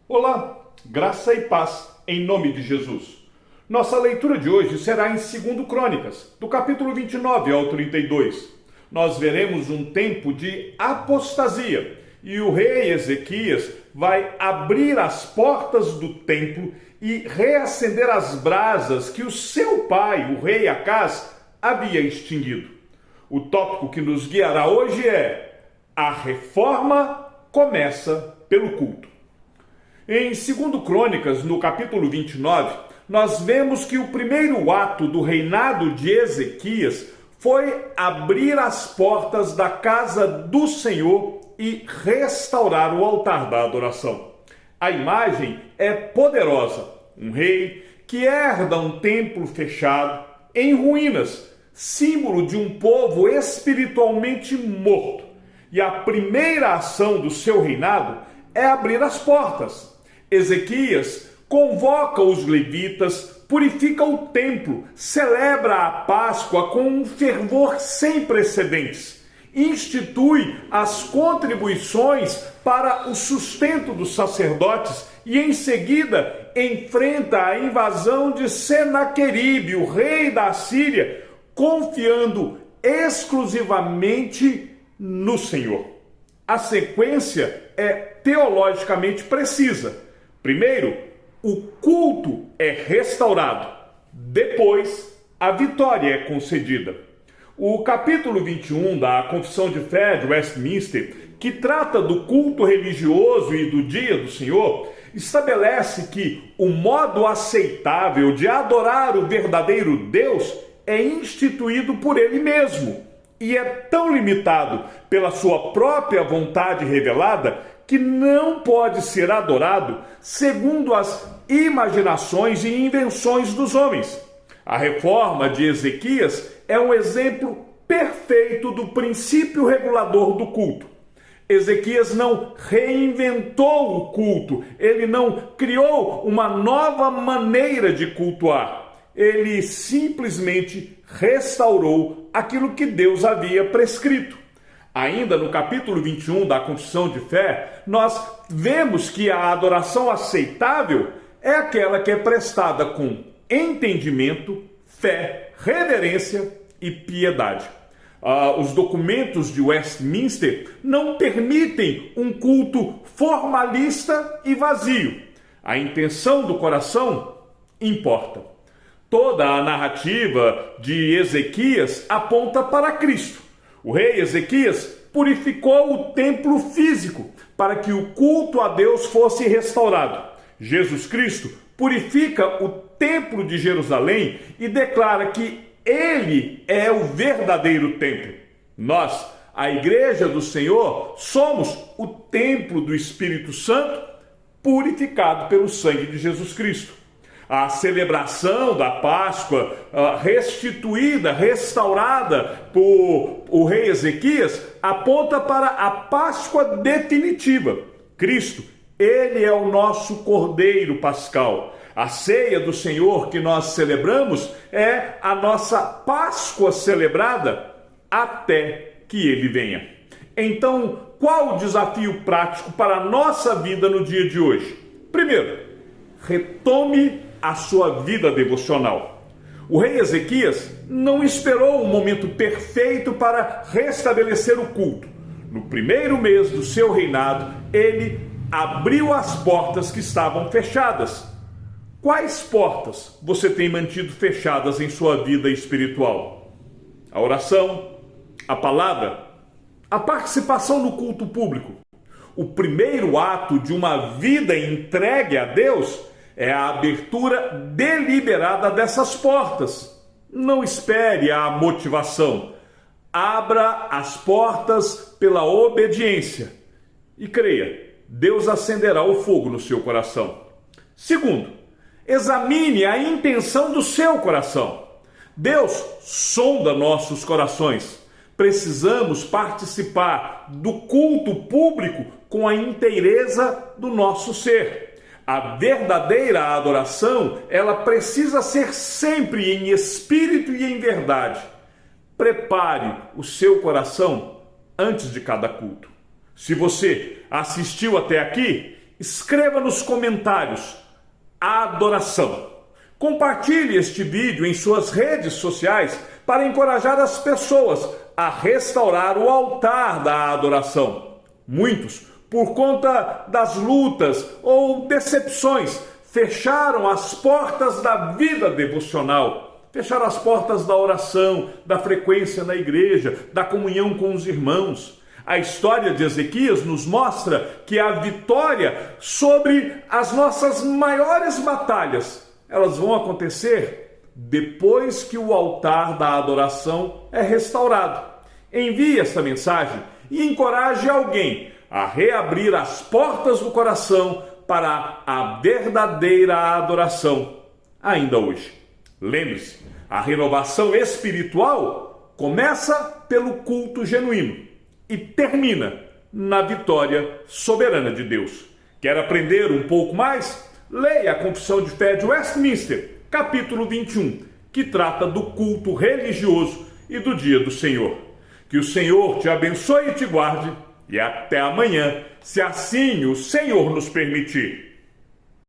Olá, graça e paz em nome de Jesus. Nossa leitura de hoje será em 2 Crônicas, do capítulo 29 ao 32. Nós veremos um tempo de apostasia e o rei Ezequias vai abrir as portas do templo e reacender as brasas que o seu pai, o rei Acaz, havia extinguido. O tópico que nos guiará hoje é: a reforma começa pelo culto. Em 2 Crônicas, no capítulo 29, nós vemos que o primeiro ato do reinado de Ezequias foi abrir as portas da casa do Senhor e restaurar o altar da adoração. A imagem é poderosa: um rei que herda um templo fechado, em ruínas, símbolo de um povo espiritualmente morto. E a primeira ação do seu reinado é abrir as portas. Ezequias convoca os levitas, purifica o templo, celebra a Páscoa com um fervor sem precedentes, institui as contribuições para o sustento dos sacerdotes e, em seguida, enfrenta a invasão de Senaqueribe, o rei da Assíria, confiando exclusivamente no Senhor. A sequência é teologicamente precisa. Primeiro, o culto é restaurado. Depois, a vitória é concedida. O capítulo 21 da Confissão de Fé de Westminster, que trata do culto religioso e do dia do Senhor, estabelece que o modo aceitável de adorar o verdadeiro Deus é instituído por Ele mesmo e é tão limitado pela sua própria vontade revelada que não pode ser adorado segundo as imaginações e invenções dos homens. A reforma de Ezequias é um exemplo perfeito do princípio regulador do culto. Ezequias não reinventou o culto, ele não criou uma nova maneira de cultuar. Ele simplesmente restaurou aquilo que Deus havia prescrito. Ainda no capítulo 21 da Confissão de Fé, nós vemos que a adoração aceitável é aquela que é prestada com entendimento, fé, reverência e piedade. Os documentos de Westminster não permitem um culto formalista e vazio. A intenção do coração importa. Toda a narrativa de Ezequias aponta para Cristo. O rei Ezequias purificou o templo físico para que o culto a Deus fosse restaurado. Jesus Cristo purifica o templo de Jerusalém e declara que Ele é o verdadeiro templo. Nós, a Igreja do Senhor, somos o templo do Espírito Santo purificado pelo sangue de Jesus Cristo. A celebração da Páscoa, restituída, restaurada por o rei Ezequias, aponta para a Páscoa definitiva. Cristo, Ele é o nosso Cordeiro Pascal. A ceia do Senhor que nós celebramos é a nossa Páscoa celebrada até que Ele venha. Então, qual o desafio prático para a nossa vida no dia de hoje? Primeiro, retome a sua vida devocional. O rei Ezequias não esperou um momento perfeito para restabelecer o culto. No primeiro mês do seu reinado, ele abriu as portas que estavam fechadas. Quais portas você tem mantido fechadas em sua vida espiritual? A oração, a palavra, a participação no culto público. O primeiro ato de uma vida entregue a Deus é a abertura deliberada dessas portas. Não espere a motivação. Abra as portas pela obediência. E creia, Deus acenderá o fogo no seu coração. Segundo, examine a intenção do seu coração. Deus sonda nossos corações. Precisamos participar do culto público com a inteireza do nosso ser. A verdadeira adoração, ela precisa ser sempre em espírito e em verdade. Prepare o seu coração antes de cada culto. Se você assistiu até aqui, escreva nos comentários adoração. Compartilhe este vídeo em suas redes sociais para encorajar as pessoas a restaurar o altar da adoração. Muitos, por conta das lutas ou decepções, fecharam as portas da vida devocional, fecharam as portas da oração, da frequência na igreja, da comunhão com os irmãos. A história de Ezequias nos mostra que a vitória sobre as nossas maiores batalhas, elas vão acontecer depois que o altar da adoração é restaurado. Envie esta mensagem e encoraje alguém a reabrir as portas do coração para a verdadeira adoração ainda hoje. Lembre-se, a renovação espiritual começa pelo culto genuíno e termina na vitória soberana de Deus. Quer aprender um pouco mais? Leia a Confissão de Fé de Westminster, capítulo 21, que trata do culto religioso e do dia do Senhor. Que o Senhor te abençoe e te guarde, e até amanhã, se assim o Senhor nos permitir.